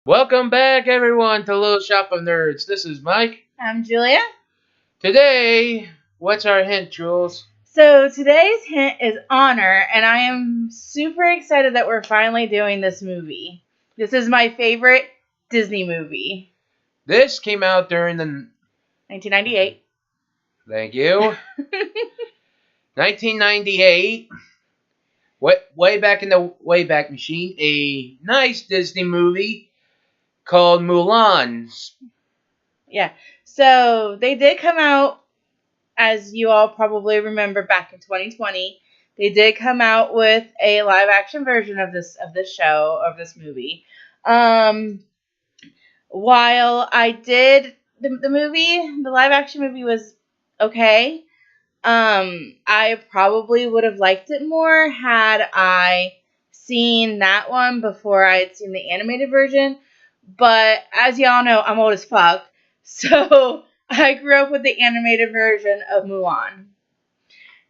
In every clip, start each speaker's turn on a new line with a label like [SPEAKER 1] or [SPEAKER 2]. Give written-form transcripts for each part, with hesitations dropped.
[SPEAKER 1] Welcome back, everyone, to Little Shop of Nerds. This is Mike.
[SPEAKER 2] I'm Julia.
[SPEAKER 1] Today, what's our hint, Jules?
[SPEAKER 2] So today's hint is honor, and I am super excited that we're finally doing this movie. This is my favorite Disney movie.
[SPEAKER 1] This came out during the...
[SPEAKER 2] 1998.
[SPEAKER 1] Thank you. 1998. Way back in the Wayback Machine. A nice Disney movie called Mulan.
[SPEAKER 2] Yeah. So they did come out, as you all probably remember, back in 2020. They did come out with a live action version of this this movie. While I did the live action movie was okay. I probably would have liked it more had I seen that one before I had seen the animated version. But as y'all know, I'm old as fuck. So I grew up with the animated version of Mulan.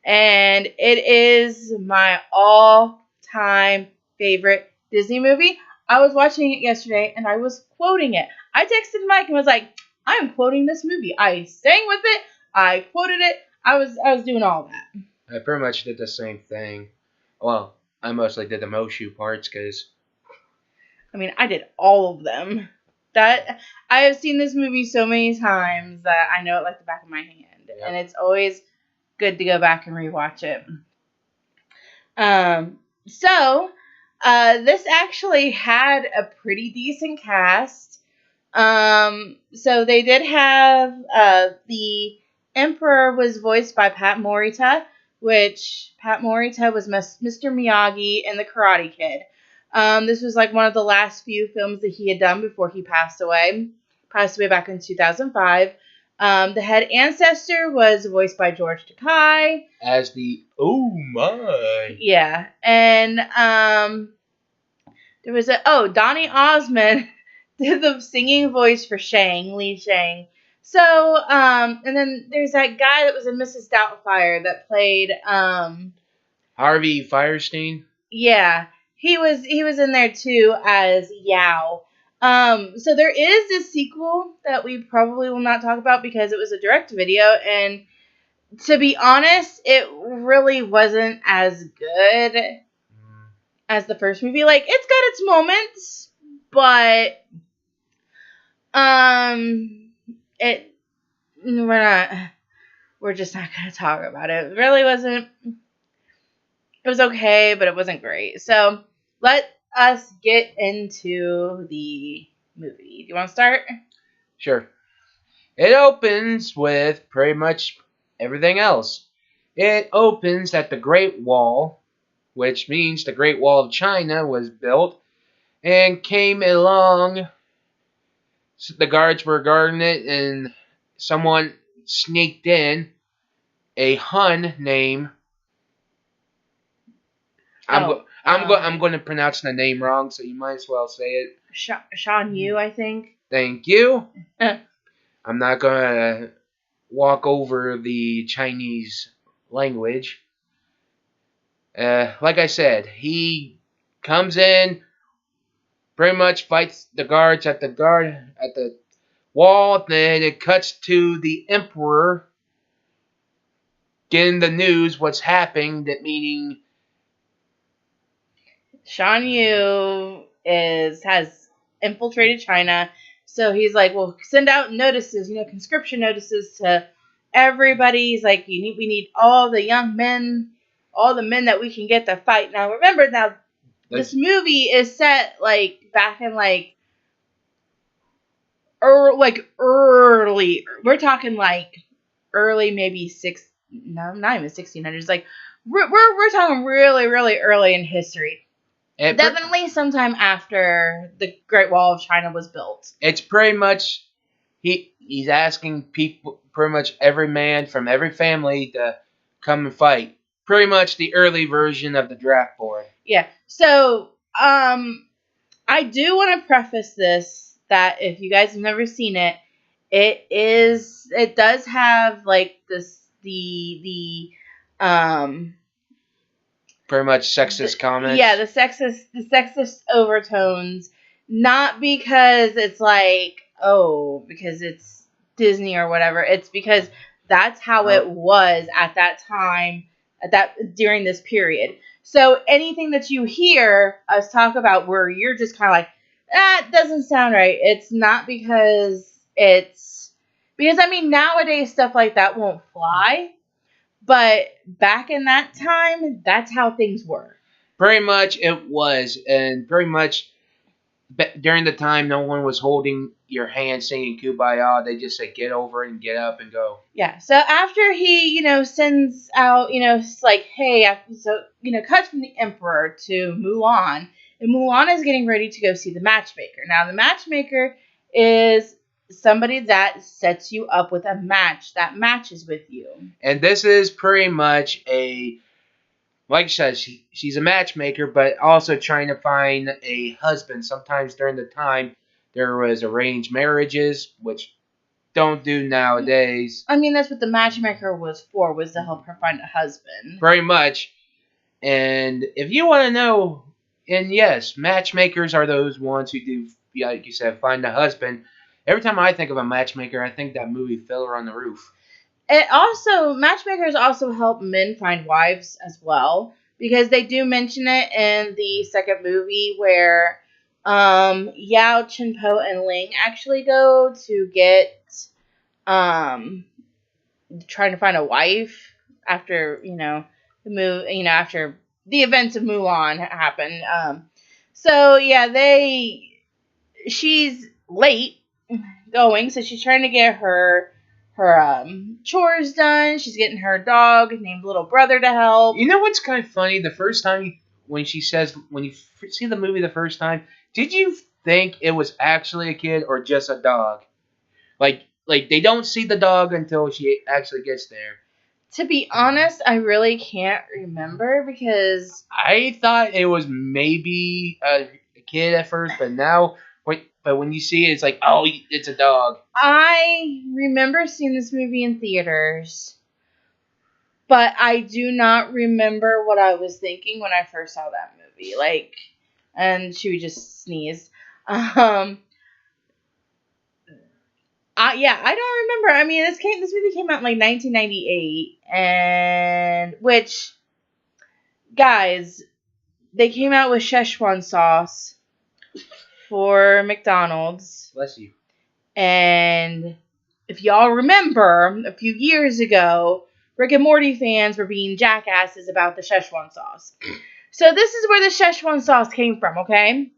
[SPEAKER 2] And it is my all-time favorite Disney movie. I was watching it yesterday and I was quoting it. I texted Mike and was like, I'm quoting this movie. I sang with it. I quoted it. I was doing all that.
[SPEAKER 1] I pretty much did the same thing. Well, I mostly did the Moshu parts because...
[SPEAKER 2] I mean, I did all of them. That I have seen this movie so many times that I know it like the back of my hand.
[SPEAKER 1] Yep.
[SPEAKER 2] And it's always good to go back and rewatch it. This actually had a pretty decent cast. So they did have the Emperor was voiced by Pat Morita, which Pat Morita was Mr. Miyagi in The Karate Kid. This was like one of the last few films that he had done before he passed away. Passed away back in 2005. The head ancestor was voiced by George Takei.
[SPEAKER 1] As the... Oh, my.
[SPEAKER 2] Yeah. And there was Donny Osmond did the singing voice for Li Shang. So, and then there's that guy that was in Mrs. Doubtfire that played
[SPEAKER 1] Harvey Firestein?
[SPEAKER 2] Yeah. He was in there too as Yao. So there is a sequel that we probably will not talk about because it was a direct video, and to be honest, it really wasn't as good as the first movie. Like, it's got its moments, but we're just not gonna talk about it. It really wasn't. It was okay, but it wasn't great. So let us get into the movie. Do you want to start?
[SPEAKER 1] Sure. It opens with pretty much everything else. It opens at the Great Wall, which means the Great Wall of China was built and came along. The guards were guarding it, and someone sneaked in. A Hun named... I'm going to pronounce the name wrong, so you might as well say it.
[SPEAKER 2] Shan Yu, I think.
[SPEAKER 1] Thank you. I'm not going to walk over the Chinese language. Like I said, he comes in, pretty much fights the guards at the wall. Then it cuts to the Emperor getting the news what's happening. That meaning
[SPEAKER 2] Shan Yu has infiltrated China, so he's like, well, send out notices, conscription notices to everybody. He's like, we need all the young men, all the men that we can get to fight. Now, remember, this movie is set like back in early. We're talking like early, maybe not even 1600s. Like we're talking really, really early in history. Definitely sometime after the Great Wall of China was built.
[SPEAKER 1] It's pretty much he's asking people, pretty much every man from every family to come and fight. Pretty much the early version of the draft board.
[SPEAKER 2] Yeah. So, I do want to preface this that if you guys have never seen it, it does have like the
[SPEAKER 1] pretty much sexist comments.
[SPEAKER 2] Yeah, the sexist overtones Not because it's like, oh, because it's Disney or whatever. It's because that's how it was at that time, during this period. So anything that you hear us talk about where you're just kind of like, that doesn't sound right. It's not because I mean nowadays stuff like that won't fly, but back in that time, that's how things were.
[SPEAKER 1] Very much it was, and very much during the time no one was holding your hand singing Kumbaya. They just say get over it and get up and go.
[SPEAKER 2] Yeah. So after he, sends out, it's like, hey, so cuts from the Emperor to Mulan, and Mulan is getting ready to go see the matchmaker. Now the matchmaker is somebody that sets you up with a match that matches with you.
[SPEAKER 1] And this is pretty much like I said, she's a matchmaker, but also trying to find a husband. Sometimes during the time, there was arranged marriages, which don't do nowadays.
[SPEAKER 2] I mean, that's what the matchmaker was for, was to help her find a husband.
[SPEAKER 1] Very much. And if you want to know, and yes, matchmakers are those ones who do, like you said, find a husband. Every time I think of a matchmaker, I think that movie Fiddler on the Roof.
[SPEAKER 2] Matchmakers also help men find wives as well, because they do mention it in the second movie where Yao, Chenpo, and Ling actually go to get trying to find a wife after after the events of Mulan happened. So yeah, she's late going, so she's trying to get her chores done. She's getting her dog named Little Brother to help.
[SPEAKER 1] You know what's kind of funny? The first time when she says, when you see the movie the first time, did you think it was actually a kid or just a dog? Like they don't see the dog until she actually gets there.
[SPEAKER 2] To be honest, I really can't remember because
[SPEAKER 1] I thought it was maybe a kid at first, but now, when you see it, it's like, oh, it's a dog.
[SPEAKER 2] I remember seeing this movie in theaters, but I do not remember what I was thinking when I first saw that movie. And she would just sneeze. I don't remember. I mean, this movie came out in like 1998, and which, guys, they came out with Szechuan sauce for McDonald's.
[SPEAKER 1] Bless you.
[SPEAKER 2] And if y'all remember, a few years ago, Rick and Morty fans were being jackasses about the Szechuan sauce. So this is where the Szechuan sauce came from, okay?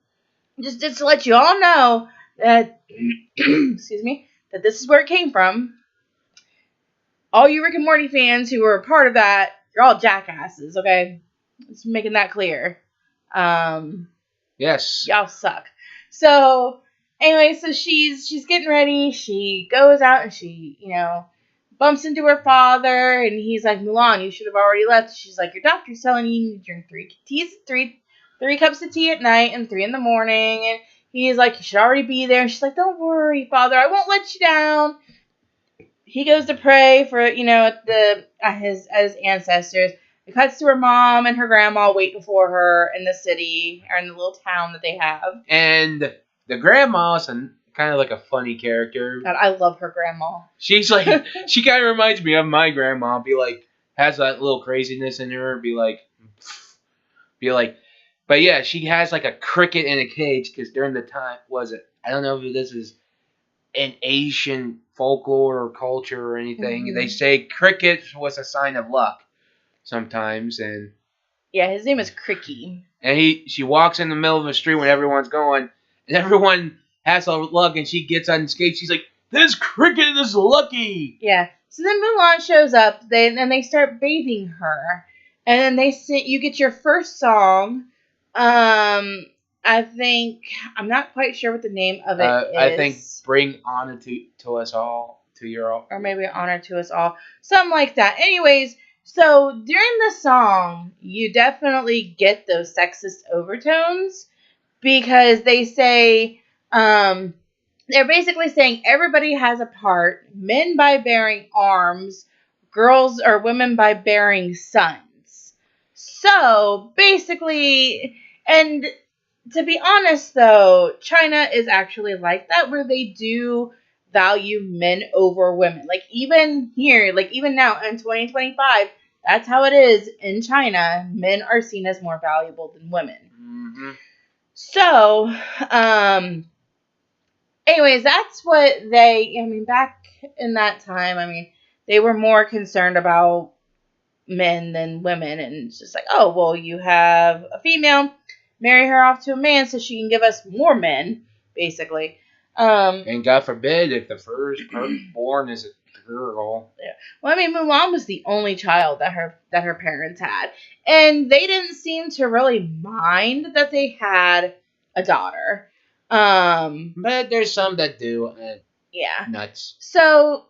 [SPEAKER 2] Just to let you all know that, excuse me, that this is where it came from. All you Rick and Morty fans who were a part of that, you're all jackasses, okay? Just making that clear.
[SPEAKER 1] Yes.
[SPEAKER 2] Y'all suck. So, anyway, so she's getting ready. She goes out and she, bumps into her father, and he's like, Mulan, you should have already left. She's like, your doctor's telling you you need to drink three cups of tea at night and 3 in the morning. And he's like, you should already be there. And she's like, don't worry, father, I won't let you down. He goes to pray for, at his ancestors. It cuts to her mom and her grandma waiting for her in the city, or in the little town that they have.
[SPEAKER 1] And the grandma's kind of like a funny character.
[SPEAKER 2] God, I love her grandma.
[SPEAKER 1] She's like, she kind of reminds me of my grandma. Be like, has that little craziness in her. Be like, but yeah, she has like a cricket in a cage because during the time, I don't know if this is an Asian folklore or culture or anything. Mm-hmm. They say cricket was a sign of luck sometimes, and
[SPEAKER 2] yeah, his name is Cricky.
[SPEAKER 1] And she walks in the middle of the street when everyone's going, and everyone has a luck, and she gets on skates. She's like, "This cricket is lucky."
[SPEAKER 2] Yeah. So then Mulan shows up, and they start bathing her, and then you get your first song. I think, I'm not quite sure what the name of it is.
[SPEAKER 1] I think Bring Honor to Us All, to your all.
[SPEAKER 2] Or maybe Honor to Us All. Something like that. Anyways, so during the song, you definitely get those sexist overtones, because they say, they're basically saying everybody has a part, men by bearing arms, girls or women by bearing sons. So basically, and to be honest, though, China is actually like that, where they do value men over women. Like, even here, like, even now in 2025, that's how it is in China. Men are seen as more valuable than women.
[SPEAKER 1] Mm-hmm.
[SPEAKER 2] So, anyways, that's what I mean, back in that time, I mean, they were more concerned about men than women, and it's just like, oh, well, you have a female, marry her off to a man so she can give us more men, basically.
[SPEAKER 1] And God forbid if the first born is a girl.
[SPEAKER 2] Yeah. Well, I mean, Mulan was the only child that her parents had, and they didn't seem to really mind that they had a daughter.
[SPEAKER 1] But there's some that do.
[SPEAKER 2] Yeah.
[SPEAKER 1] Nuts.
[SPEAKER 2] So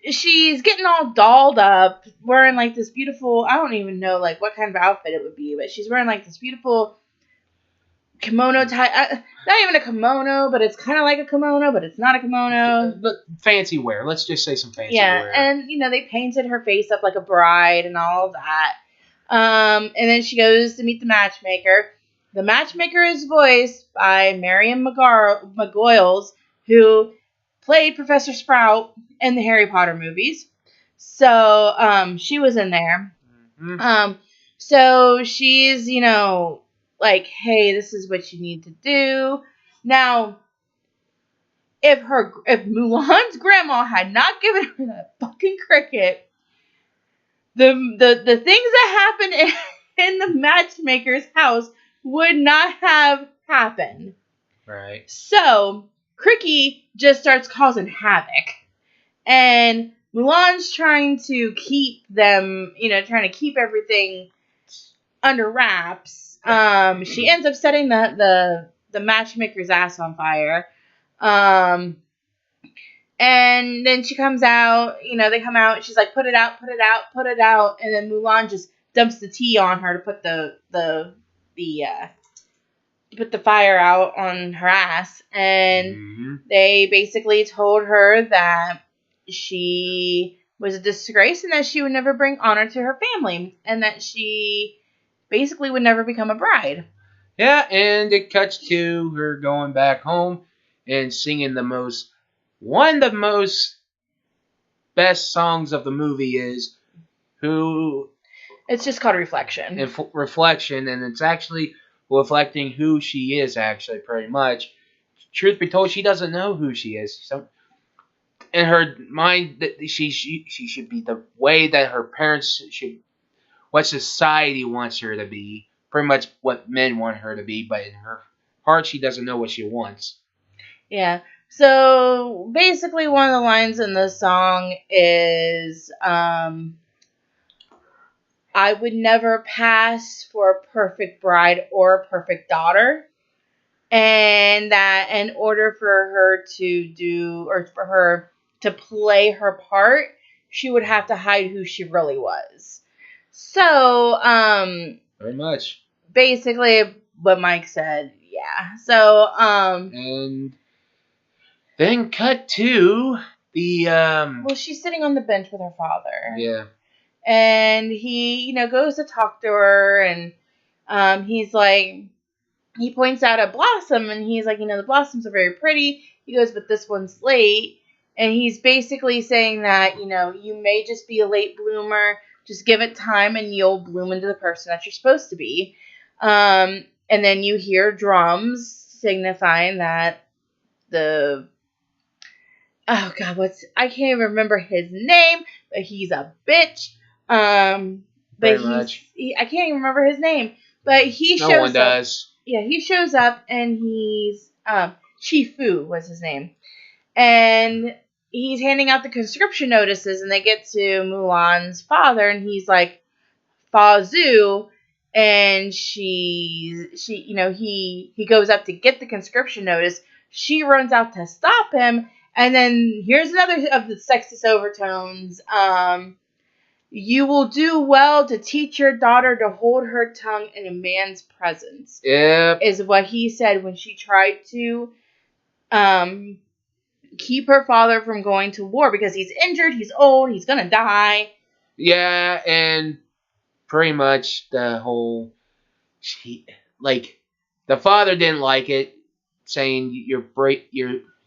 [SPEAKER 2] she's getting all dolled up, wearing like this beautiful, I don't even know like what kind of outfit it would be, but she's wearing like this beautiful kimono type, not even a kimono, but it's kind of like a kimono, but it's not a kimono.
[SPEAKER 1] Fancy wear. Let's just say some fancy
[SPEAKER 2] Yeah,
[SPEAKER 1] wear.
[SPEAKER 2] and they painted her face up like a bride and all of that. And then she goes to meet the matchmaker. The matchmaker is voiced by Marion McGoyles, who played Professor Sprout in the Harry Potter movies. So she was in there.
[SPEAKER 1] Mm-hmm.
[SPEAKER 2] So she's, like, hey, this is what you need to do. Now, if Mulan's grandma had not given her that fucking cricket, the things that happen in the matchmaker's house would not have happened.
[SPEAKER 1] Right.
[SPEAKER 2] So Cricky just starts causing havoc, and Mulan's trying to keep them, trying to keep everything under wraps. She ends up setting the matchmaker's ass on fire. And then she comes out, they come out, she's like, put it out, put it out, put it out, and then Mulan just dumps the tea on her to put put the fire out on her ass, and they basically told her that she was a disgrace and that she would never bring honor to her family, and that she basically would never become a bride.
[SPEAKER 1] Yeah, and it cuts to her going back home and singing one of the most best songs of the movie is who.
[SPEAKER 2] It's just called Reflection.
[SPEAKER 1] Reflection, and it's actually reflecting who she is, actually, pretty much. Truth be told, she doesn't know who she is. So, in her mind, that she should be the way that her parents should, what society wants her to be, pretty much what men want her to be, but in her heart, she doesn't know what she wants.
[SPEAKER 2] Yeah. So basically, one of the lines in the song is, I would never pass for a perfect bride or a perfect daughter. And that in order for her to do, or for her to play her part, she would have to hide who she really was. So,
[SPEAKER 1] Very much.
[SPEAKER 2] basically what Mike said, yeah. So,
[SPEAKER 1] and then cut to the
[SPEAKER 2] well, she's sitting on the bench with her father.
[SPEAKER 1] Yeah.
[SPEAKER 2] And he, goes to talk to her, and he's like, he points out a blossom, and he's like, the blossoms are very pretty. He goes, but this one's late. And he's basically saying that, you may just be a late bloomer. Just give it time, and you'll bloom into the person that you're supposed to be. And then you hear drums signifying that oh God, I can't even remember his name, but he's a bitch. But I can't even remember his name, but he shows up.
[SPEAKER 1] No one does.
[SPEAKER 2] Yeah, he shows up, and he's Chifu was his name, and he's handing out the conscription notices, and they get to Mulan's father, and he's like, Fa Zhu, and he goes up to get the conscription notice. She runs out to stop him, and then here's another of the sexist overtones. You will do well to teach your daughter to hold her tongue in a man's presence.
[SPEAKER 1] Yep.
[SPEAKER 2] Is what he said when she tried to keep her father from going to war because he's injured, he's old, he's gonna die.
[SPEAKER 1] Yeah, and pretty much the whole, like, The father didn't like it, saying you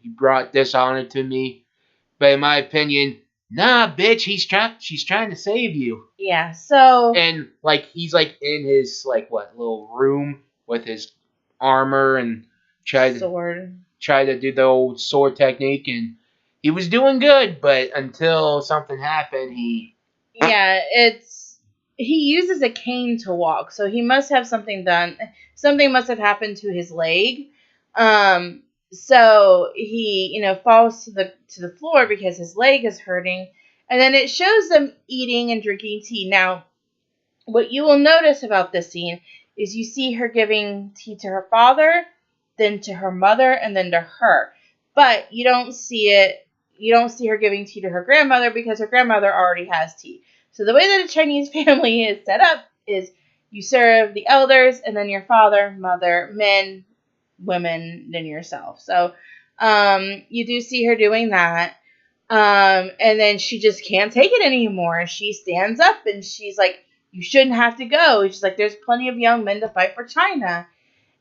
[SPEAKER 1] brought dishonor to me. But in my opinion, nah, bitch, she's trying to save you.
[SPEAKER 2] Yeah. So
[SPEAKER 1] And like he's like in his like what little room with his armor and
[SPEAKER 2] sword.
[SPEAKER 1] tried to do the old sword technique, and he was doing good, but until something happened,
[SPEAKER 2] Yeah, it's he uses a cane to walk, so he must have something done. Something must have happened to his leg. Um, so he, falls to the floor because his leg is hurting, and then it shows them eating and drinking tea. Now, what you will notice about this scene is you see her giving tea to her father, then to her mother, and then to her. But you don't see it. You don't see her giving tea to her grandmother because her grandmother already has tea. So the way that a Chinese family is set up is you serve the elders and then your father, mother, men, women, then yourself. So you do see her doing that. And then she just can't take it anymore. She stands up and she's like, you shouldn't have to go. She's like, there's plenty of young men to fight for China.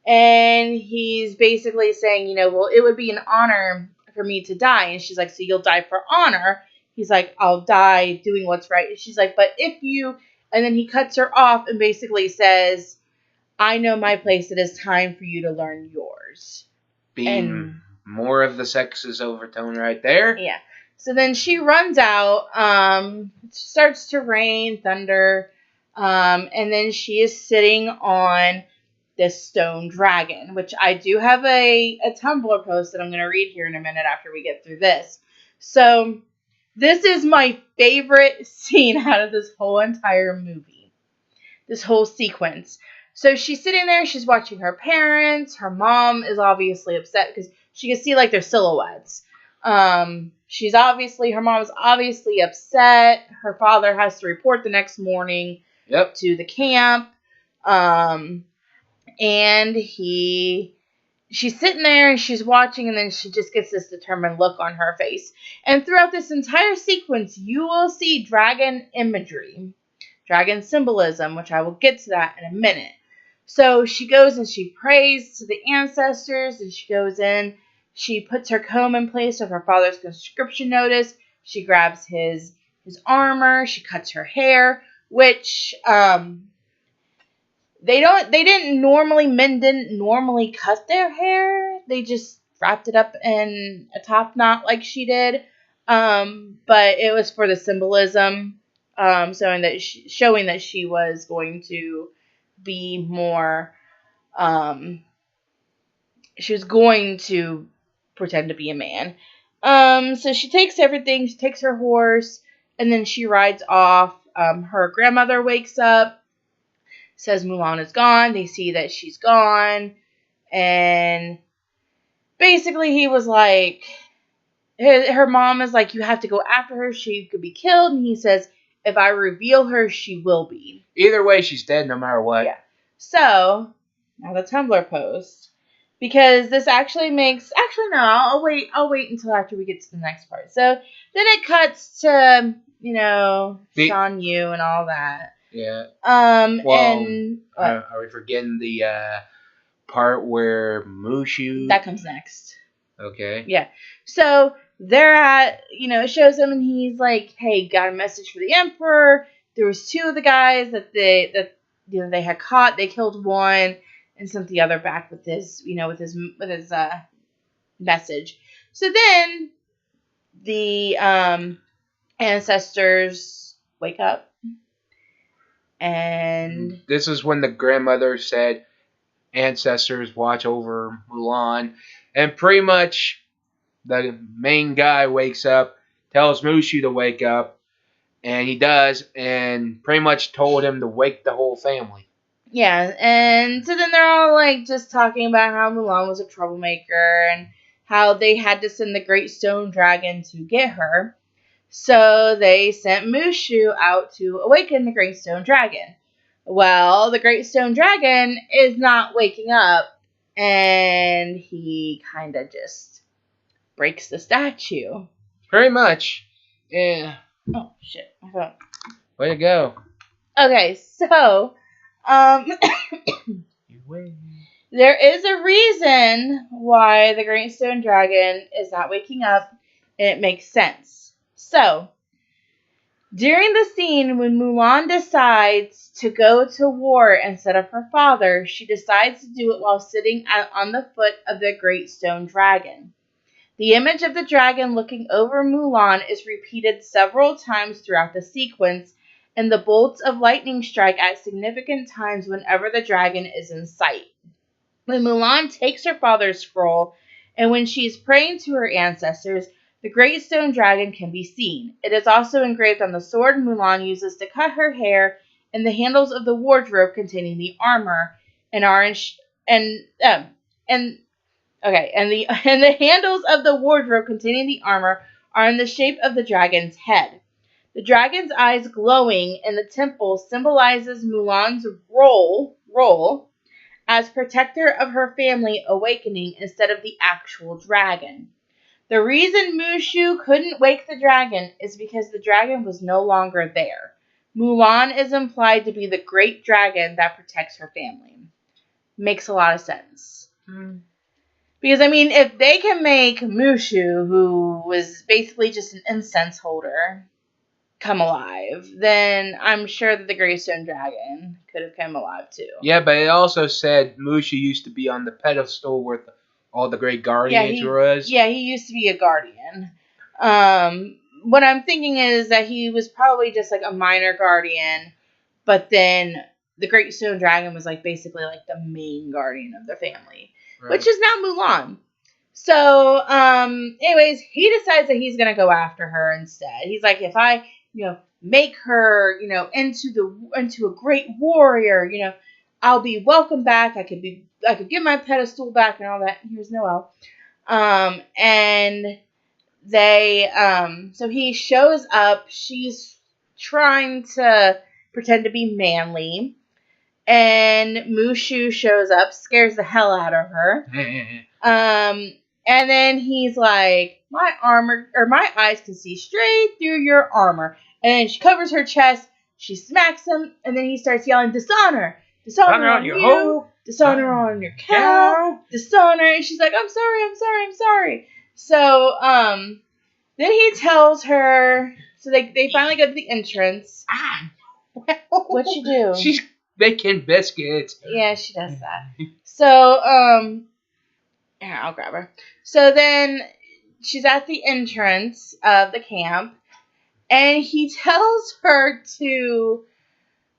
[SPEAKER 2] And he's basically saying, well, it would be an honor for me to die. And she's like, so you'll die for honor. He's like, I'll die doing what's right. And she's like, but if you, and then he cuts her off and basically says, I know my place. It is time for you to learn yours.
[SPEAKER 1] being
[SPEAKER 2] And
[SPEAKER 1] more of the sexist overtone right there.
[SPEAKER 2] yeah. So then she runs out. It starts to rain, thunder, and then she is sitting on this stone dragon, which I do have a Tumblr post that I'm going to read here in a minute after we get through this. So this is my favorite scene out of this whole entire movie, this whole sequence. So she's sitting there, she's watching her parents. Her mom is obviously upset because she can see like their silhouettes. Her mom's obviously upset. Her father has to report the next morning to the camp. And she's sitting there and she's watching, and then she just gets this determined look on her face. And throughout this entire sequence, you will see dragon imagery, dragon symbolism, which I will get to that in a minute. So she goes and she prays to the ancestors, and she goes in, she puts her comb in place of her father's conscription notice, she grabs his armor, she cuts her hair, which men didn't normally cut their hair. They just wrapped it up in a top knot like she did. But it was for the symbolism, showing that she was going to be more, she was going to pretend to be a man. So she takes everything, she takes her horse, and then she rides off. Her grandmother wakes up, says Mulan is gone. They see that she's gone. And basically he was like, her mom is like, you have to go after her. She could be killed. And he says, if I reveal her, she will be.
[SPEAKER 1] Either way, she's dead no matter what.
[SPEAKER 2] Yeah. So, now the Tumblr post. Because this actually no, I'll wait until after we get to the next part. So, then it cuts to, Shan Yu and all that.
[SPEAKER 1] Yeah.
[SPEAKER 2] Well, and
[SPEAKER 1] are we forgetting the part where Mushu?
[SPEAKER 2] That comes next.
[SPEAKER 1] Okay.
[SPEAKER 2] Yeah. So they're at, it shows him, and he's like, "Hey, got a message for the Emperor." There was two of the guys that they had caught. They killed one and sent the other back with his message. So then the ancestors wake up. And
[SPEAKER 1] this is when the grandmother said, ancestors watch over Mulan. And pretty much the main guy wakes up, tells Mushu to wake up, and he does, and pretty much told him to wake the whole family.
[SPEAKER 2] Yeah, and so then they're all like just talking about how Mulan was a troublemaker and how they had to send the Great Stone Dragon to get her. So they sent Mushu out to awaken the Great Stone Dragon. Well, the Great Stone Dragon is not waking up, and he kind of just breaks the statue.
[SPEAKER 1] Pretty much. Yeah.
[SPEAKER 2] Oh, shit. My phone.
[SPEAKER 1] Way to go.
[SPEAKER 2] Okay, so, There is a reason why the Great Stone Dragon is not waking up, and it makes sense. So, during the scene when Mulan decides to go to war instead of her father, she decides to do it while sitting on the foot of the Great Stone Dragon. The image of the dragon looking over Mulan is repeated several times throughout the sequence, and the bolts of lightning strike at significant times whenever the dragon is in sight. When Mulan takes her father's scroll, and when she is praying to her ancestors, the Great Stone Dragon can be seen. It is also engraved on the sword Mulan uses to cut her hair, and the handles of the wardrobe containing the armor, and orange and okay, and the and the handles of the wardrobe containing the armor are in the shape of the dragon's head. The dragon's eyes glowing in the temple symbolizes Mulan's role as protector of her family awakening instead of the actual dragon. The reason Mushu couldn't wake the dragon is because the dragon was no longer there. Mulan is implied to be the great dragon that protects her family. Makes a lot of sense. Because, I mean, if they can make Mushu, who was basically just an incense holder, come alive, then I'm sure that the Greystone Dragon could have come alive too.
[SPEAKER 1] Yeah, but it also said Mushu used to be on the pedestal where all the great guardians was.
[SPEAKER 2] Yeah, he used to be a guardian. What I'm thinking is that he was probably just like a minor guardian, but then the Great Stone Dragon was like basically like the main guardian of the family, right, which is now Mulan. So, anyways, he decides that he's gonna go after her instead. He's like, if I, make her, into a great warrior, I'll be welcome back. I could get my pedestal back and all that. Here's Noelle. And so he shows up. She's trying to pretend to be manly. And Mushu shows up, scares the hell out of her. And then he's like, my eyes can see straight through your armor. And then she covers her chest, she smacks him, and then he starts yelling, dishonor! Dishonor on you! Dishonor on your cow! Dishonor! And she's like, I'm sorry. So, then he tells her, so they finally go to the entrance. What'd you do?
[SPEAKER 1] She's making biscuits.
[SPEAKER 2] Yeah, she does that. So, here, I'll grab her. So then she's at the entrance of the camp, and he tells her to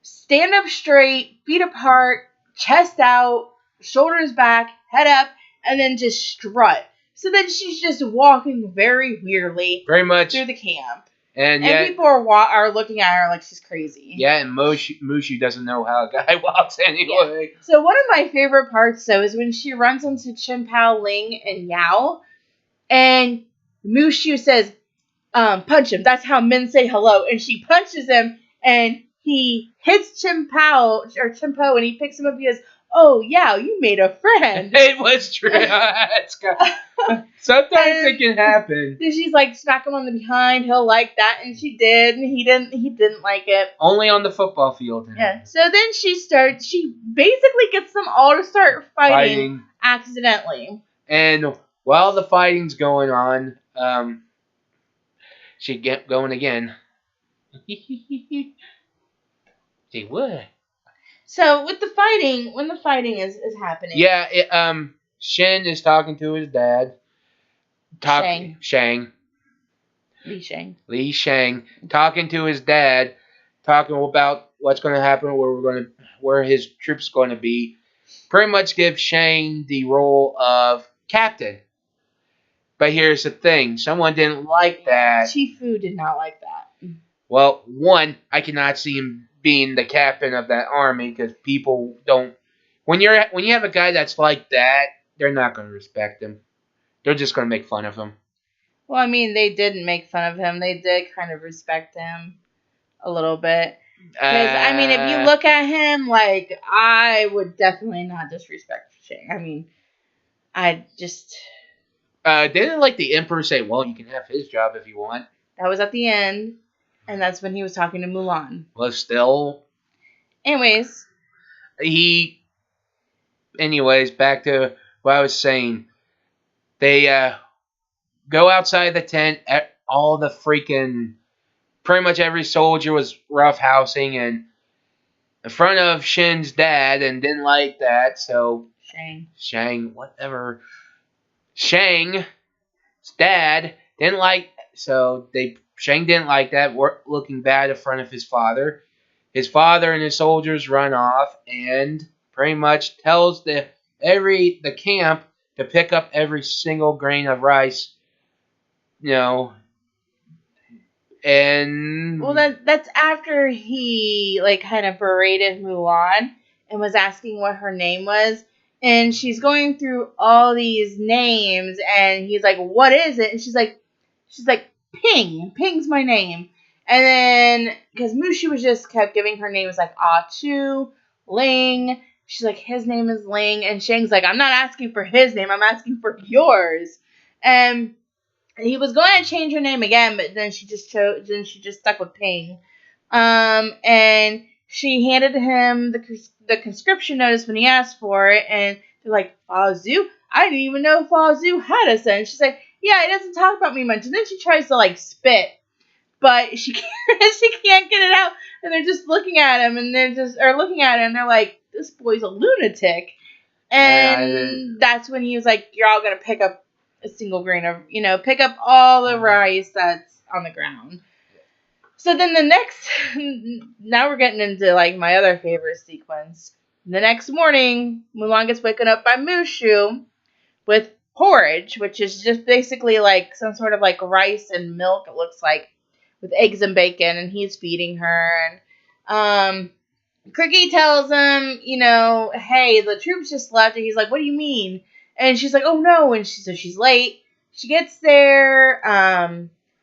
[SPEAKER 2] stand up straight, feet apart, chest out, shoulders back, head up, and then just strut. So then she's just walking very weirdly
[SPEAKER 1] very much
[SPEAKER 2] through the camp.
[SPEAKER 1] And
[SPEAKER 2] people are looking at her like she's crazy.
[SPEAKER 1] Yeah, and Mushu doesn't know how a guy walks anyway.
[SPEAKER 2] Yeah. So one of my favorite parts, though, is when she runs into Chen Pao, Ling, and Yao, and Mushu says, punch him. That's how men say hello. And she punches him, and he hits Chen Po, and he picks him up and he goes, oh, yeah, you made a friend.
[SPEAKER 1] It was true. Sometimes it can happen.
[SPEAKER 2] Then she's like, smack him on the behind. He'll like that, and she did, and he didn't like it.
[SPEAKER 1] Only on the football field.
[SPEAKER 2] Yeah. So then she basically gets them all to start fighting. Accidentally.
[SPEAKER 1] And while the fighting's going on, she get going again. Say what?
[SPEAKER 2] So with the fighting, when the fighting is happening.
[SPEAKER 1] Yeah, Shen is talking to his dad. Shang. Li Shang. Talking to his dad, talking about what's going to happen, where his troops going to be. Pretty much give Shang the role of captain. But here's the thing. Someone didn't like that.
[SPEAKER 2] Chief Fu did not like that.
[SPEAKER 1] Well, one, I cannot see him being the captain of that army because people don't. When you have a guy that's like that, they're not going to respect him. They're just going to make fun of him.
[SPEAKER 2] Well, I mean, they didn't make fun of him. They did kind of respect him a little bit. Because, I mean, if you look at him, like, I would definitely not disrespect Shang. I mean, I just...
[SPEAKER 1] didn't like the Emperor say, well, you can have his job if you want.
[SPEAKER 2] That was at the end. And that's when he was talking to Mulan.
[SPEAKER 1] Well, still...
[SPEAKER 2] Anyways.
[SPEAKER 1] anyways, back to what I was saying. They go outside the tent. All the freaking, pretty much every soldier was roughhousing and in front of Shin's dad, and didn't like that. So Shang's dad didn't like. So Shang didn't like that. Looking bad in front of his father. His father and his soldiers run off and pretty much tells the camp to pick up every single grain of rice, you know, and
[SPEAKER 2] Well, that's after he like kind of berated Mulan and was asking what her name was, and she's going through all these names, and he's like, "What is it?" And she's like, Ping's my name. And then because Mushu was just kept giving her names like Ah Chu, Ling. She's like, his name is Ling, and Shang's like, I'm not asking for his name, I'm asking for yours. And he was going to change her name again, but then she just stuck with Ping. And she handed him the conscription notice when he asked for it, and they're like, Fa Zhu? I didn't even know Fa Zhu had a son. She's like, yeah, he doesn't talk about me much. And then she tries to like spit, but she can't get it out. And they're just looking at him, and they're like, this boy's a lunatic. And that's when he was like, you're all going to pick up a single grain of, pick up all the rice that's on the ground. So then now we're getting into like my other favorite sequence. The next morning, Mulan gets woken up by Mushu with porridge, which is just basically like some sort of like rice and milk, it looks like, with eggs and bacon, and he's feeding her. And Cricky tells him, hey, the troops just left. And he's like, what do you mean? And she's like, oh no. And so she's late. She gets there.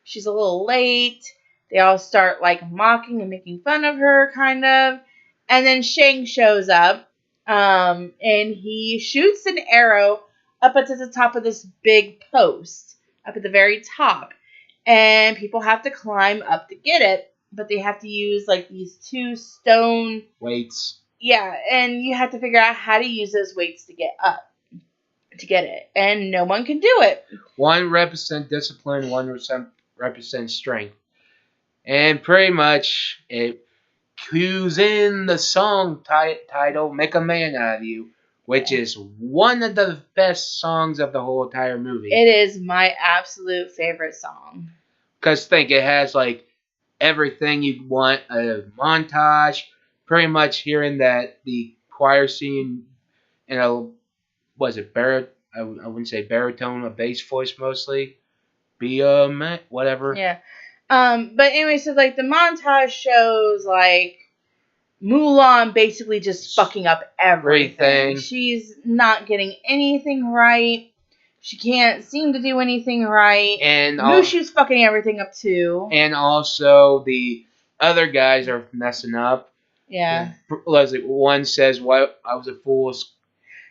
[SPEAKER 2] She's a little late. They all start like mocking and making fun of her, kind of. And then Shang shows up. And he shoots an arrow up at the top of this big post, up at the very top. And people have to climb up to get it. But they have to use like these 2 stone
[SPEAKER 1] weights.
[SPEAKER 2] Yeah, and you have to figure out how to use those weights to get up, to get it. And no one can do it.
[SPEAKER 1] One represents discipline, one represents strength. And pretty much it cues in the song title, Make a Man Out of You, which is one of the best songs of the whole entire movie.
[SPEAKER 2] It is my absolute favorite song.
[SPEAKER 1] Because think, it has like everything you'd want, a montage, pretty much hearing that the choir scene in a, was it I wouldn't say baritone, a bass voice mostly, whatever.
[SPEAKER 2] Yeah. But anyway, so like the montage shows like Mulan basically just fucking up everything. She's not getting anything right. She can't seem to do anything right. And Mushu's fucking everything up too.
[SPEAKER 1] And also the other guys are messing up.
[SPEAKER 2] Yeah.
[SPEAKER 1] One says, "What? I was a fool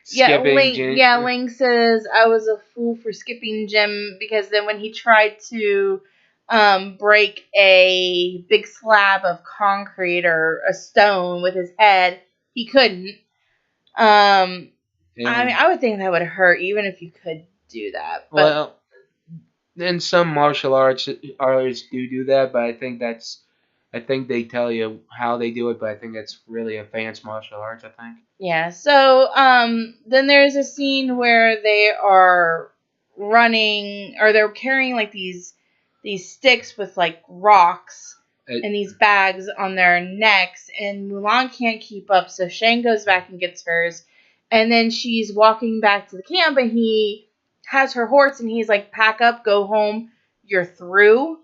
[SPEAKER 1] skipping gym."
[SPEAKER 2] Yeah, Ling says, I was a fool for skipping gym, because then when he tried to break a big slab of concrete or a stone with his head, he couldn't. I mean, I would think that would hurt even if you could do that. But,
[SPEAKER 1] well, then some martial artists do that, but I think they tell you how they do it, but I think that's really advanced martial arts, I think.
[SPEAKER 2] Yeah, so then there's a scene where they are running, or they're carrying like these sticks with like rocks and these bags on their necks, and Mulan can't keep up, so Shang goes back and gets hers, and then she's walking back to the camp, and he has her horse, and he's like, pack up, go home, you're through.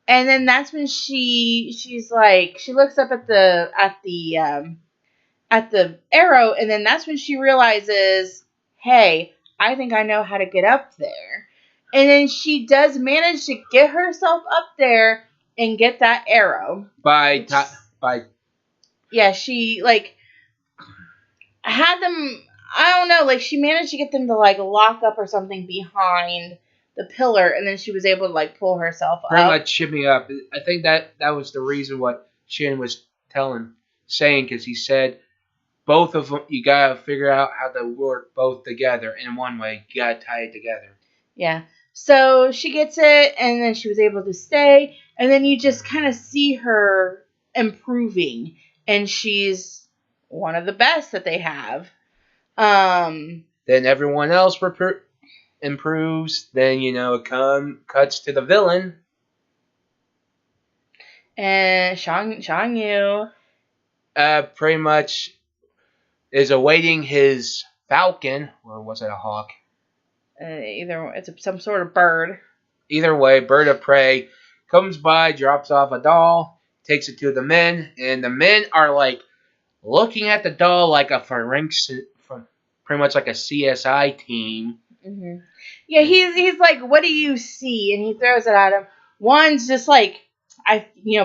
[SPEAKER 2] And then that's when she's like, she looks up at the arrow, and then that's when she realizes, hey, I think I know how to get up there. And then she does manage to get herself up there and get that arrow. Yeah, she, like, had them, I don't know, like, she managed to get them to, like, lock up or something behind the pillar, and then she was able to, like, pull herself up.
[SPEAKER 1] Pretty much shimmy up. I think that was the reason what Shin was saying, because he said, both of them, you gotta figure out how to work both together. In one way, you gotta tie it together.
[SPEAKER 2] Yeah. So she gets it, and then she was able to stay, and then you just kind of see her improving, and she's one of the best that they have.
[SPEAKER 1] Then everyone else improves. Then it cuts to the villain.
[SPEAKER 2] And Shang Yu.
[SPEAKER 1] Pretty much is awaiting his falcon, or was it a hawk?
[SPEAKER 2] Either it's some sort of bird.
[SPEAKER 1] Either way, bird of prey comes by, drops off a doll, takes it to the men, and the men are like looking at the doll like a forensic, pretty much like a CSI team.
[SPEAKER 2] Mm-hmm. Yeah, he's like, "What do you see?" And he throws it at him. One's just like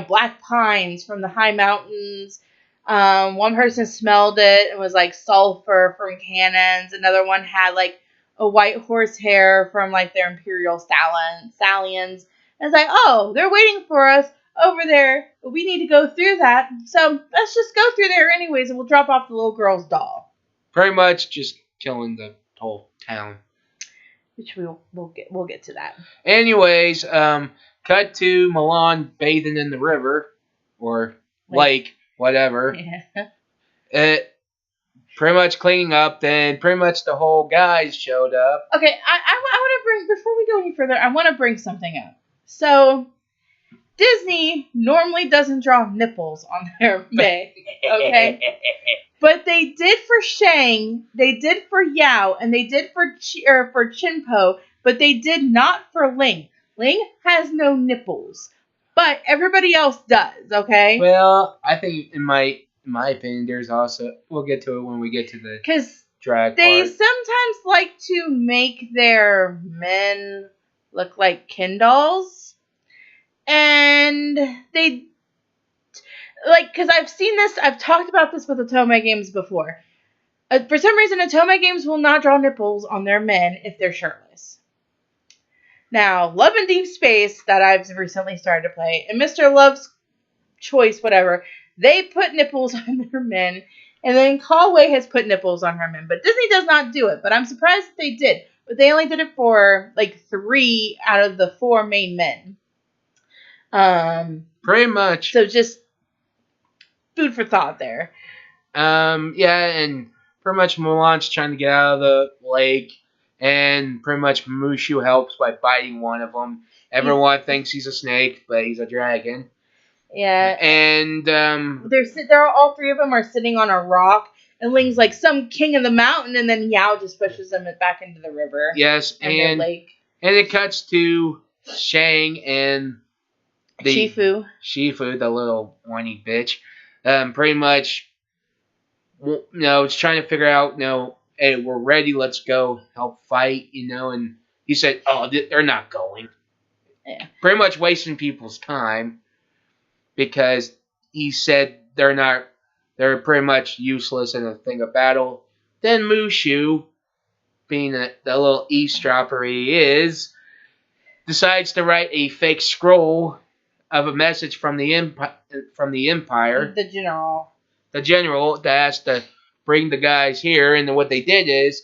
[SPEAKER 2] black pines from the high mountains. One person smelled it and was like sulfur from cannons. Another one had like a white horsehair from like their imperial stallions. And it's like, oh, they're waiting for us over there, but we need to go through that. So let's just go through there anyways, and we'll drop off the little girl's doll.
[SPEAKER 1] Pretty much just killing the whole town.
[SPEAKER 2] Which we'll get to that.
[SPEAKER 1] Anyways, cut to MULAN bathing in the river or lake, whatever.
[SPEAKER 2] Yeah.
[SPEAKER 1] Pretty much cleaning up. Then pretty much the whole guys showed up.
[SPEAKER 2] Okay, I want to bring, before we go any further, I want to bring something up. So Disney normally doesn't draw nipples on their men, okay? But they did for Shang, they did for Yao, and they did for Chinpo, but they did not for Ling. Ling has no nipples, but everybody else does, okay?
[SPEAKER 1] Well, I think in my opinion, there's also, we'll get to it when we get to the drag
[SPEAKER 2] they
[SPEAKER 1] part.
[SPEAKER 2] sometimes like to make their men look like Ken dolls, and they because I've seen this, I've talked about this with Otome Games before. For some reason, Otome Games will not draw nipples on their men if they're shirtless. Now, Love and Deep Space, that I've recently started to play, and Mr. Love's Choice, whatever, they put nipples on their men, and then Callaway has put nipples on her men, but Disney does not do it, but I'm surprised that they did. But they only did it for, like, 3 out of the 4 main men.
[SPEAKER 1] Pretty much.
[SPEAKER 2] So just food for thought there.
[SPEAKER 1] Yeah, and pretty much Mulan's trying to get out of the lake, and pretty much Mushu helps by biting one of them. Everyone thinks he's a snake, but he's a dragon.
[SPEAKER 2] Yeah.
[SPEAKER 1] And
[SPEAKER 2] they're all 3 of them are sitting on a rock, and Ling's like some king of the mountain, and then Yao just pushes them back into the river.
[SPEAKER 1] Yes, and
[SPEAKER 2] the lake.
[SPEAKER 1] And it cuts to Shang and
[SPEAKER 2] Shifu,
[SPEAKER 1] the little whiny bitch. Pretty much, it's trying to figure out, hey, we're ready, let's go help fight, and he said, oh, they're not going.
[SPEAKER 2] Yeah.
[SPEAKER 1] Pretty much wasting people's time because he said they're pretty much useless in a thing of battle. Then Mushu, being the little eavesdropper he is, decides to write a fake scroll of a message from the Empire. The general that has to bring the guys here, and what they did is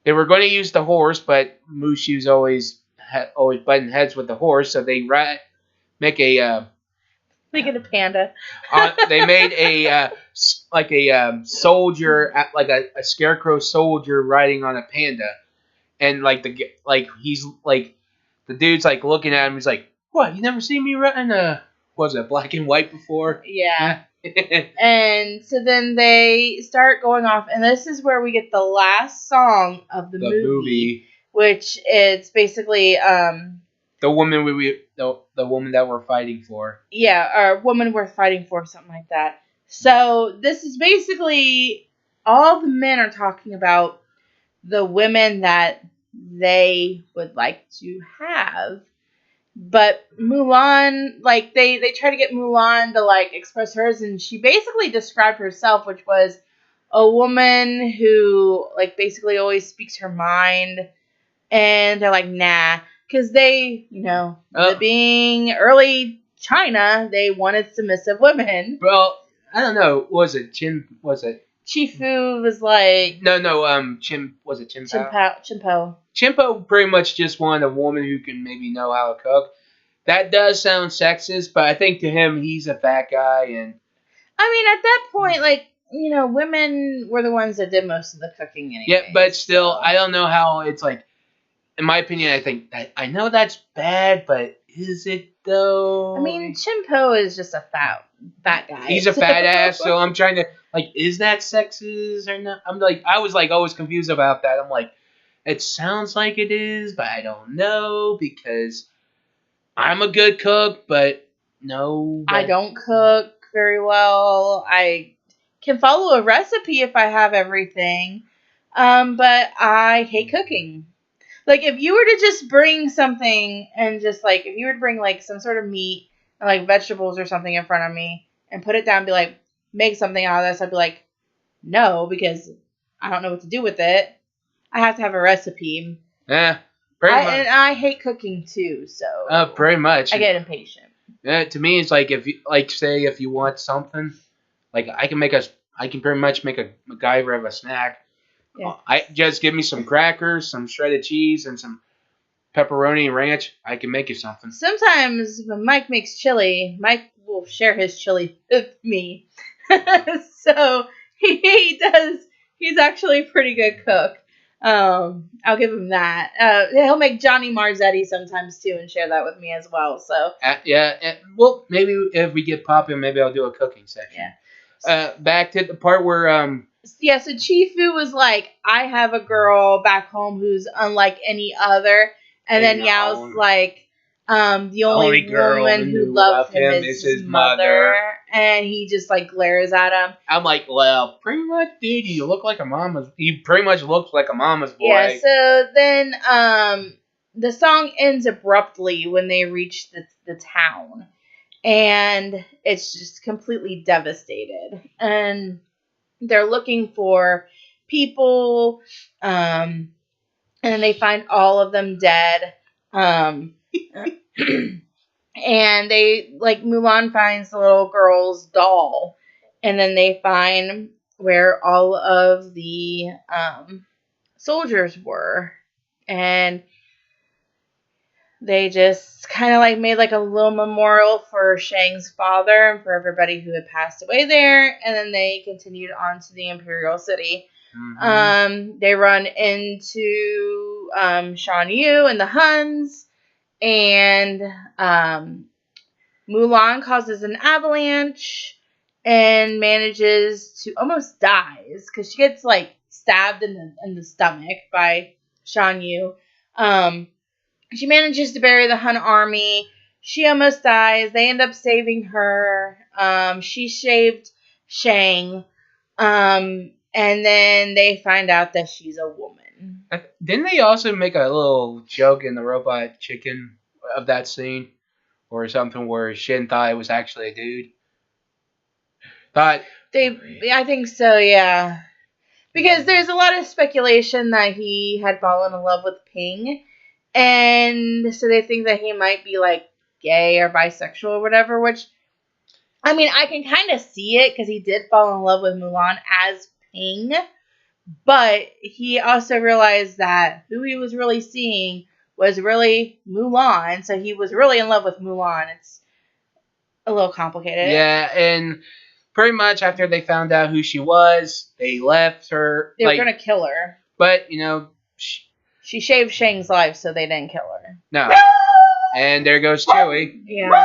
[SPEAKER 1] they were going to use the horse, but Mushu's always butting heads with the horse, so they make a
[SPEAKER 2] panda.
[SPEAKER 1] They made a soldier, like a scarecrow soldier riding on a panda, and he's like the dude's like looking at him. He's like, "What? You never seen me riding was it black and white before?"
[SPEAKER 2] Yeah. And so then they start going off, and this is where we get the last song of the movie, which is basically
[SPEAKER 1] the woman the woman that we're fighting for.
[SPEAKER 2] Yeah, or woman worth fighting for, something like that. So this is basically all the men are talking about the women that they would like to have. But Mulan, they try to get Mulan to express hers, and she basically described herself, which was a woman who basically always speaks her mind, and they're like, nah, because they, being early China, they wanted submissive women.
[SPEAKER 1] Well, I don't know. Was it
[SPEAKER 2] Chifu was like
[SPEAKER 1] No, was it Chimpo?
[SPEAKER 2] Chimpo.
[SPEAKER 1] Chimpo pretty much just wanted a woman who can maybe know how to cook. That does sound sexist, but I think to him, he's a fat guy, and
[SPEAKER 2] I mean, at that point, like, women were the ones that did most of the cooking anyway.
[SPEAKER 1] yeah, but still,
[SPEAKER 2] so.
[SPEAKER 1] I don't know how it's like. In my opinion, I think I know that's bad, but is it though?
[SPEAKER 2] I mean, Chimpo is just a fat guy.
[SPEAKER 1] He's a fat ass, so I'm trying to like, is that sexist or not? I was like always confused about that. I'm like, it sounds like it is, but I don't know because I'm a good cook, but no.
[SPEAKER 2] I don't cook very well. I can follow a recipe if I have everything, but I hate cooking. Like, if you were to just bring something and just, like, if you were to bring, like, some sort of meat or, like, vegetables or something in front of me and put it down and be like, make something out of this, I'd be like, no, because I don't know what to do with it. I have to have a recipe.
[SPEAKER 1] Yeah, pretty much.
[SPEAKER 2] And I hate cooking, too, so.
[SPEAKER 1] Pretty much.
[SPEAKER 2] I get impatient.
[SPEAKER 1] Yeah, to me, it's like if you say if you want something, like I can pretty much make a MacGyver of a snack.
[SPEAKER 2] Yeah.
[SPEAKER 1] I just give me some crackers, some shredded cheese, and some pepperoni and ranch. I can make you something.
[SPEAKER 2] Sometimes when Mike makes chili, Mike will share his chili with me. So he does. He's actually a pretty good cook. I'll give him that. He'll make Johnny Marzetti sometimes too and share that with me as well. So
[SPEAKER 1] Well, maybe if we get popping, maybe I'll do a cooking section.
[SPEAKER 2] Yeah.
[SPEAKER 1] Back to the part where
[SPEAKER 2] Yeah, so Chifu was like, I have a girl back home who's unlike any other. And then Yao's like, the only
[SPEAKER 1] girl
[SPEAKER 2] woman who loved him is his mother. And he just like glares at him.
[SPEAKER 1] I'm like, well, pretty much, dude, you look like a mama's. You pretty much looks like a mama's boy.
[SPEAKER 2] Yeah, so then the song ends abruptly when they reach the town. And it's just completely devastated. And they're looking for people, and then they find all of them dead. And they, like, Mulan finds the little girl's doll, and then they find where all of the soldiers were, and they just kind of like made like a little memorial for Shang's father and for everybody who had passed away there, and then they continued on to the Imperial City.
[SPEAKER 1] Mm-hmm.
[SPEAKER 2] They run into Shan Yu and the Huns, and Mulan causes an avalanche and manages to almost dies because she gets like stabbed in the stomach by Shan Yu. She manages to bury the Hun army. She almost dies. They end up saving her. She shaved Shang. And then they find out that she's a woman.
[SPEAKER 1] Didn't they also make a little joke in the Robot Chicken of that scene? Or something where Shin thought it was actually a dude?
[SPEAKER 2] I think so, yeah. Because there's a lot of speculation that he had fallen in love with Ping. And so they think that he might be, like, gay or bisexual or whatever, which, I mean, I can kind of see it because he did fall in love with Mulan as Ping. But he also realized that who he was really seeing was really Mulan. So he was really in love with Mulan. It's a little complicated.
[SPEAKER 1] Yeah, and pretty much after they found out who she was, they left her.
[SPEAKER 2] They were going to kill her.
[SPEAKER 1] But,
[SPEAKER 2] she shaved Shang's life, so they didn't kill her.
[SPEAKER 1] No. And there goes Chewie.
[SPEAKER 2] Yeah.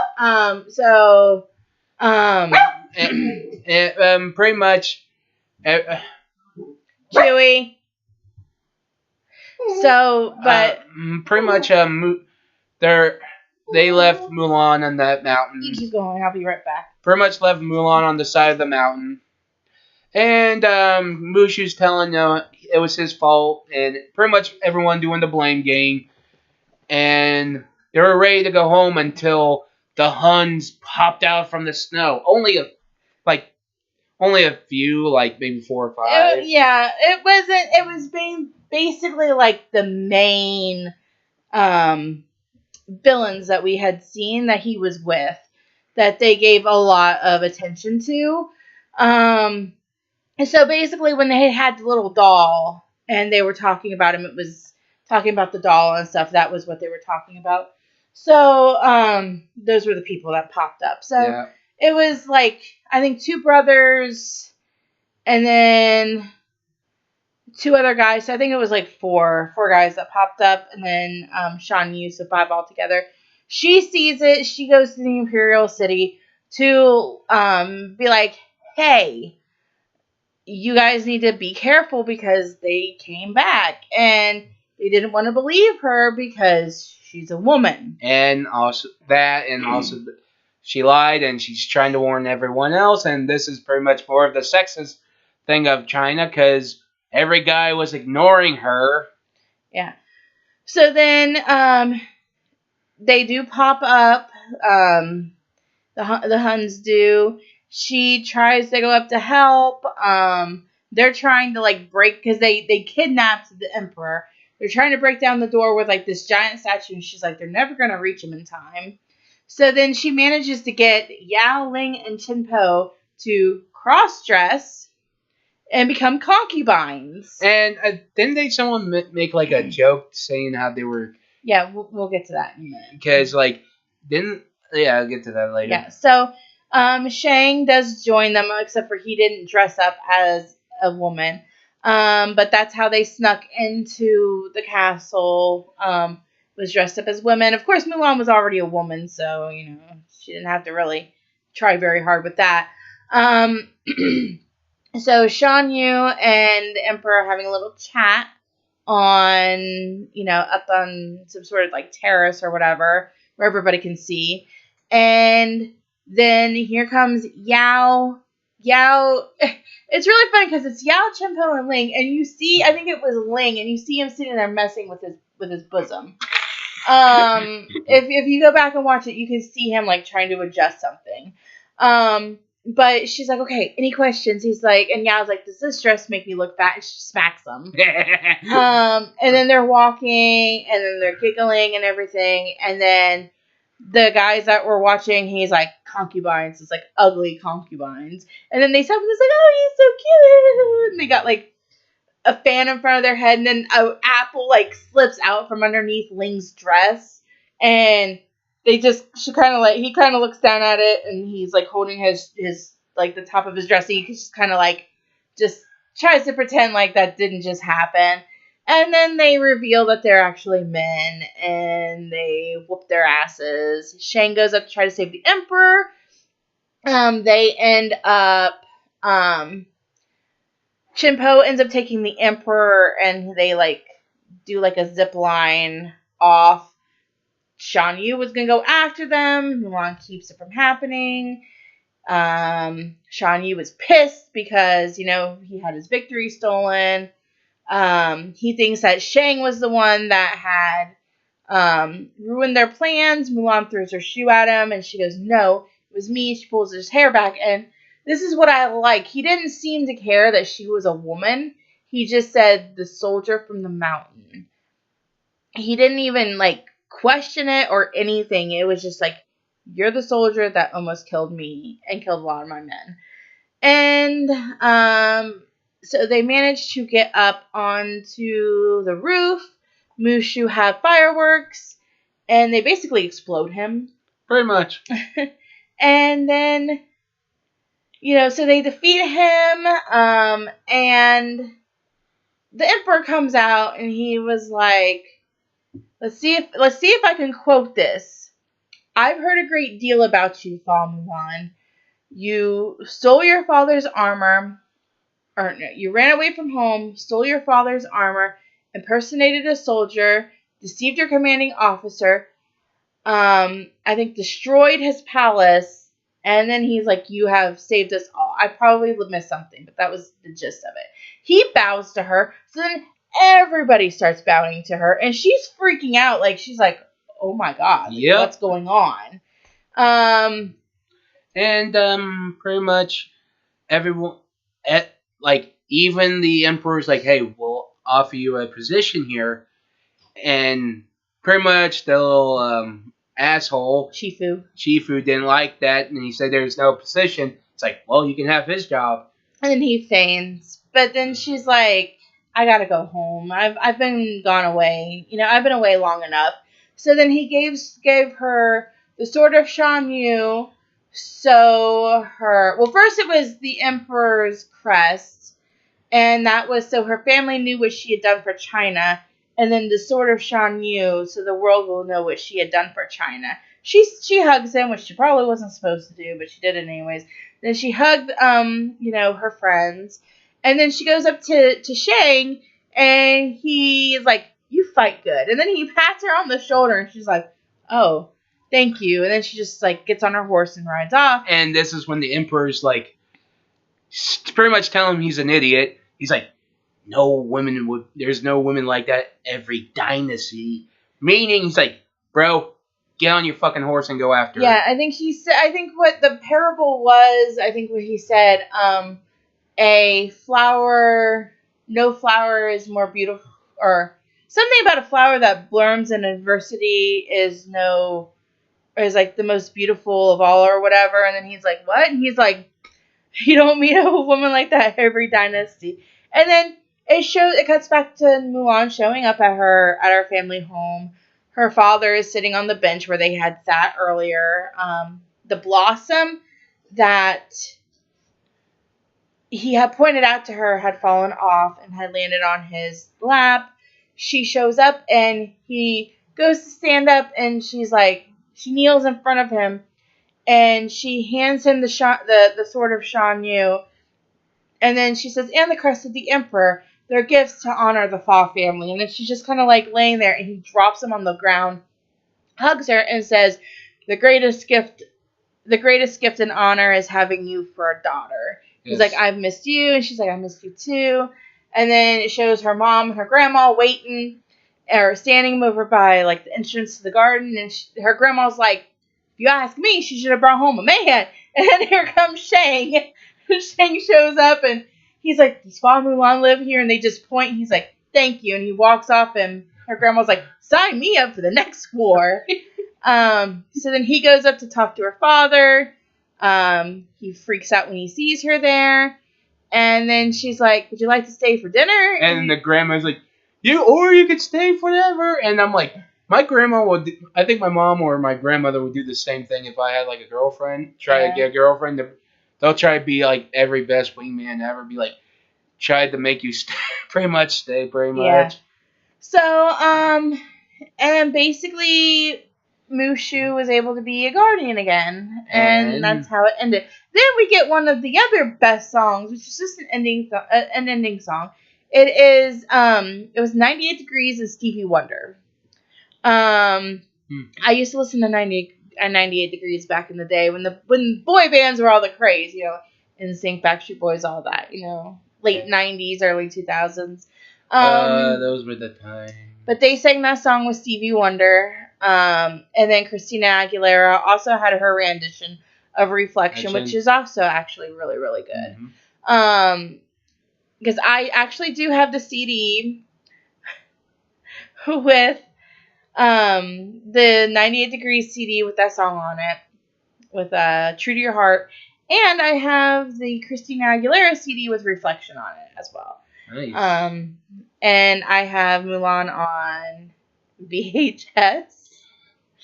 [SPEAKER 1] Pretty much.
[SPEAKER 2] Chewie. So, but.
[SPEAKER 1] Pretty much, they left Mulan on that mountain.
[SPEAKER 2] You keep going, I'll be right back.
[SPEAKER 1] Pretty much left Mulan on the side of the mountain. And Mushu's telling it was his fault, and pretty much everyone doing the blame game. And they were ready to go home until the Huns popped out from the snow. Only a few, like maybe 4 or 5.
[SPEAKER 2] It wasn't. It was being basically like the main villains that we had seen that he was with, that they gave a lot of attention to. And so basically, when they had the little doll and they were talking about him, it was talking about the doll and stuff. That was what they were talking about. So those were the people that popped up. So
[SPEAKER 1] Yeah.
[SPEAKER 2] it was like, I think, two brothers and then two other guys. So I think it was like four guys that popped up, and then Sean Yu, so five altogether. She sees it. She goes to the Imperial City to be like, hey, you guys need to be careful because they came back and they didn't want to believe her because she's a woman.
[SPEAKER 1] And also that, and also she lied, and she's trying to warn everyone else. And this is pretty much more of the sexist thing of China, because every guy was ignoring her.
[SPEAKER 2] Yeah. So then they do pop up. The Huns do. She tries to go up to help. They're trying to like break because they kidnapped the emperor. They're trying to break down the door with like this giant statue, and she's like, they're never gonna reach him in time. So then she manages to get Yao Ling and Chen Po to cross dress and become concubines.
[SPEAKER 1] And didn't they someone make like a joke saying how they were?
[SPEAKER 2] Yeah, we'll get to that in a minute.
[SPEAKER 1] Because like didn't yeah, I'll get to that later.
[SPEAKER 2] Yeah, so Shang does join them, except for he didn't dress up as a woman. But that's how they snuck into the castle, was dressed up as women. Of course, Mulan was already a woman, so, she didn't have to really try very hard with that. So Shan Yu and the Emperor are having a little chat on, up on some sort of like terrace or whatever, where everybody can see. And then here comes Yao. Yao, it's really funny because it's Yao, Chenpo, and Ling, and you see, I think it was Ling, and you see him sitting there messing with his bosom. If you go back and watch it, you can see him like trying to adjust something. But she's like, okay, any questions? He's like, and Yao's like, does this dress make me look fat? And she smacks him. And then they're walking, and then they're giggling and everything, and then the guys that were watching, he's like, concubines. It's like ugly concubines. And then they stop and it's like, oh, he's so cute. And they got like a fan in front of their head, and then an apple like slips out from underneath Ling's dress, and he kind of looks down at it, and he's like holding his like the top of his dress, and he just kind of like just tries to pretend like that didn't just happen. And then they reveal that they're actually men, and they whoop their asses. Shang goes up to try to save the emperor. They end up Chinpo ends up taking the emperor, and they like do like a zip line off. Shan Yu was gonna go after them. Mulan keeps it from happening. Shan Yu was pissed because he had his victory stolen. He thinks that Shang was the one that had ruined their plans. Mulan throws her shoe at him, and she goes, "No, it was me." She pulls his hair back, and this is what I like. He didn't seem to care that she was a woman. He just said, "The soldier from the mountain." He didn't even like question it or anything. It was just like, "You're the soldier that almost killed me and killed a lot of my men." And so they managed to get up onto the roof. Mushu had fireworks, and they basically explode him.
[SPEAKER 1] Pretty much.
[SPEAKER 2] And then, so they defeat him, and the emperor comes out, and he was like, let's see if I can quote this. "I've heard a great deal about you, Fa Mulan. You stole your father's armor, or no, you ran away from home, stole your father's armor, impersonated a soldier, deceived your commanding officer, I think destroyed his palace, and then he's like, you have saved us all." I probably missed something, but that was the gist of it. He bows to her, so then everybody starts bowing to her, and she's freaking out, like, she's like, oh my god, like,
[SPEAKER 1] Yep.
[SPEAKER 2] what's going on?
[SPEAKER 1] And pretty much everyone, like even the emperor's like, "Hey, we'll offer you a position here," and pretty much the little asshole
[SPEAKER 2] Shifu
[SPEAKER 1] Chifu didn't like that, and he said there's no position. It's like, well, you can have his job.
[SPEAKER 2] And then he faints. But then she's like, I gotta go home. I've been gone away. I've been away long enough. So then he gave her the sword of Shan Yu. So first it was the Emperor's crest, and that was so her family knew what she had done for China, and then the sword of Shan Yu, so the world will know what she had done for China. She hugs him, which she probably wasn't supposed to do, but she did it anyways. Then she hugged her friends, and then she goes up to Shang, and he is like, "You fight good," and then he pats her on the shoulder, and she's like, "Oh, thank you," and then she just like gets on her horse and rides off.
[SPEAKER 1] And this is when the Emperor's like, pretty much telling him he's an idiot. He's like, there's no women like that every dynasty. Meaning, he's like, bro, get on your fucking horse and go after
[SPEAKER 2] Yeah,
[SPEAKER 1] her.
[SPEAKER 2] I think he said. I think what the parable was. I think what he said. A flower, no flower is more beautiful, or something about a flower that blooms in adversity is like the most beautiful of all, or whatever. And then he's like, what? And he's like, you don't meet a woman like that every dynasty. And then it cuts back to Mulan showing up at her family home. Her father is sitting on the bench where they had sat earlier. The blossom that he had pointed out to her had fallen off and had landed on his lap. She shows up and he goes to stand up, and she kneels in front of him, and she hands him the sword of Shan Yu. And then she says, and the crest of the Emperor. They're gifts to honor the Fa family. And then she's just kind of like laying there, and he drops him on the ground, hugs her, and says, the greatest gift and honor is having you for a daughter. He's like, I've missed you. And she's like, I missed you too. And then it shows her mom and her grandma waiting or standing over by like the entrance to the garden. And her grandma's like, if you ask me, she should have brought home a man. And then here comes Shang. Shang shows up, and he's like, does Fa Mulan live here? And they just point. And he's like, thank you. And he walks off, and her grandma's like, sign me up for the next war. So then he goes up to talk to her father. He freaks out when he sees her there. And then she's like, would you like to stay for dinner?
[SPEAKER 1] And the grandma's like, you could stay forever. And I'm like, my grandma would, I think my mom or my grandmother would do the same thing if I had like a girlfriend, try to get a girlfriend. They'll try to be like every best wingman ever, be like, tried to make you stay, pretty much.
[SPEAKER 2] Yeah. So, and basically, Mushu was able to be a guardian again, and that's how it ended. Then we get one of the other best songs, which is just an ending song. It was 98 Degrees of Stevie Wonder. I used to listen to 98 Degrees back in the day when boy bands were all the craze, NSYNC, Backstreet Boys, all that, late 90s, early 2000s.
[SPEAKER 1] Those were the times.
[SPEAKER 2] But they sang that song with Stevie Wonder. And then Christina Aguilera also had her rendition of Reflection, which is also actually really, really good.
[SPEAKER 1] Mm-hmm.
[SPEAKER 2] Because I actually do have the CD with the 98 Degrees CD with that song on it, with True to Your Heart. And I have the Christina Aguilera CD with Reflection on it as well.
[SPEAKER 1] Nice.
[SPEAKER 2] And I have Mulan on VHS.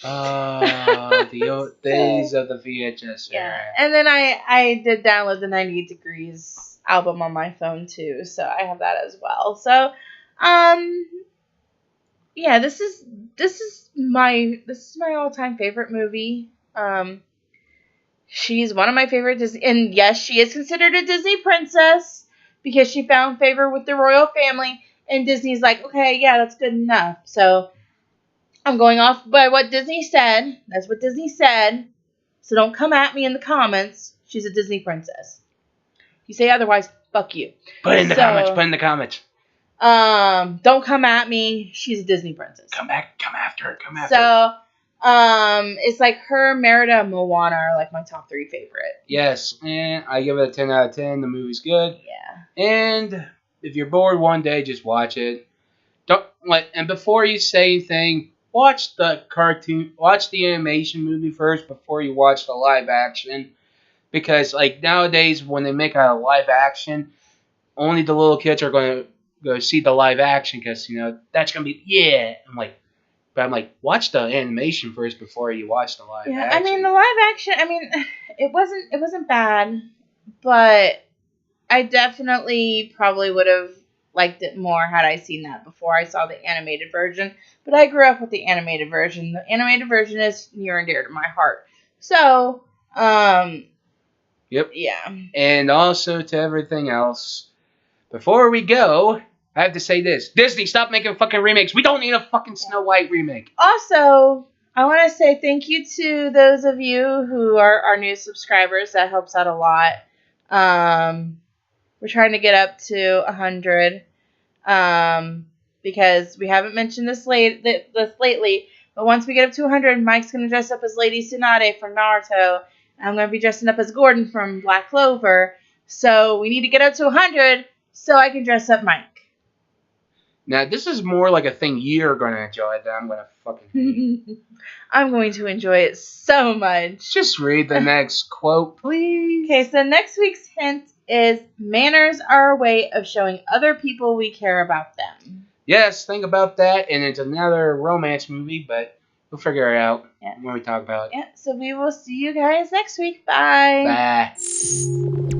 [SPEAKER 1] The days of the VHS era.
[SPEAKER 2] Yeah. And then I did download the 98 Degrees album on my phone too, so I have that as well. So, yeah, this is my all-time favorite movie. She's one of my favorite Disney, and yes, she is considered a Disney princess because she found favor with the royal family, and Disney's like, okay, yeah, that's good enough. So I'm going off by what Disney said. That's what Disney said. So don't come at me in the comments. She's a Disney princess. If you say otherwise, fuck you.
[SPEAKER 1] Put in the comments.
[SPEAKER 2] Don't come at me. She's a Disney princess.
[SPEAKER 1] Come after her.
[SPEAKER 2] So, it's like her, Merida, and Moana are like my top 3 favorite.
[SPEAKER 1] Yes, and I give it a 10 out of 10. The movie's good.
[SPEAKER 2] Yeah.
[SPEAKER 1] And if you're bored one day, just watch it. And before you say anything, watch the animation movie first before you watch the live action. Because like nowadays, when they make a live action, only the little kids are going to go see the live action because that's going to be yeah. I'm like, watch the animation first before you watch the live
[SPEAKER 2] Yeah, I mean
[SPEAKER 1] action.
[SPEAKER 2] the live action. I mean, it wasn't bad, but I definitely probably would have liked it more had I seen that before I saw the animated version. But I grew up with the animated version. The animated version is near and dear to my heart. So,
[SPEAKER 1] Yep.
[SPEAKER 2] yeah.
[SPEAKER 1] And also to everything else. Before we go, I have to say this: Disney, stop making fucking remakes. We don't need a fucking Snow White remake.
[SPEAKER 2] Also, I want to say thank you to those of you who are our new subscribers. That helps out a lot. We're trying to get up to 100. Because we haven't mentioned this lately, but once we get up to 100, Mike's going to dress up as Lady Tsunade from Naruto. And I'm going to be dressing up as Gordon from Black Clover. So we need to get up to 100 so I can dress up Mike.
[SPEAKER 1] Now, this is more like a thing you're going to enjoy than I'm going to fucking hate.
[SPEAKER 2] I'm going to enjoy it so much.
[SPEAKER 1] Just read the next quote, please.
[SPEAKER 2] Okay, so next week's hint is manners are a way of showing other people we care about them.
[SPEAKER 1] Yes, think about that, and it's another romance movie, but we'll figure it out when we talk about it.
[SPEAKER 2] Yeah, so we will see you guys next week. Bye.
[SPEAKER 1] Bye.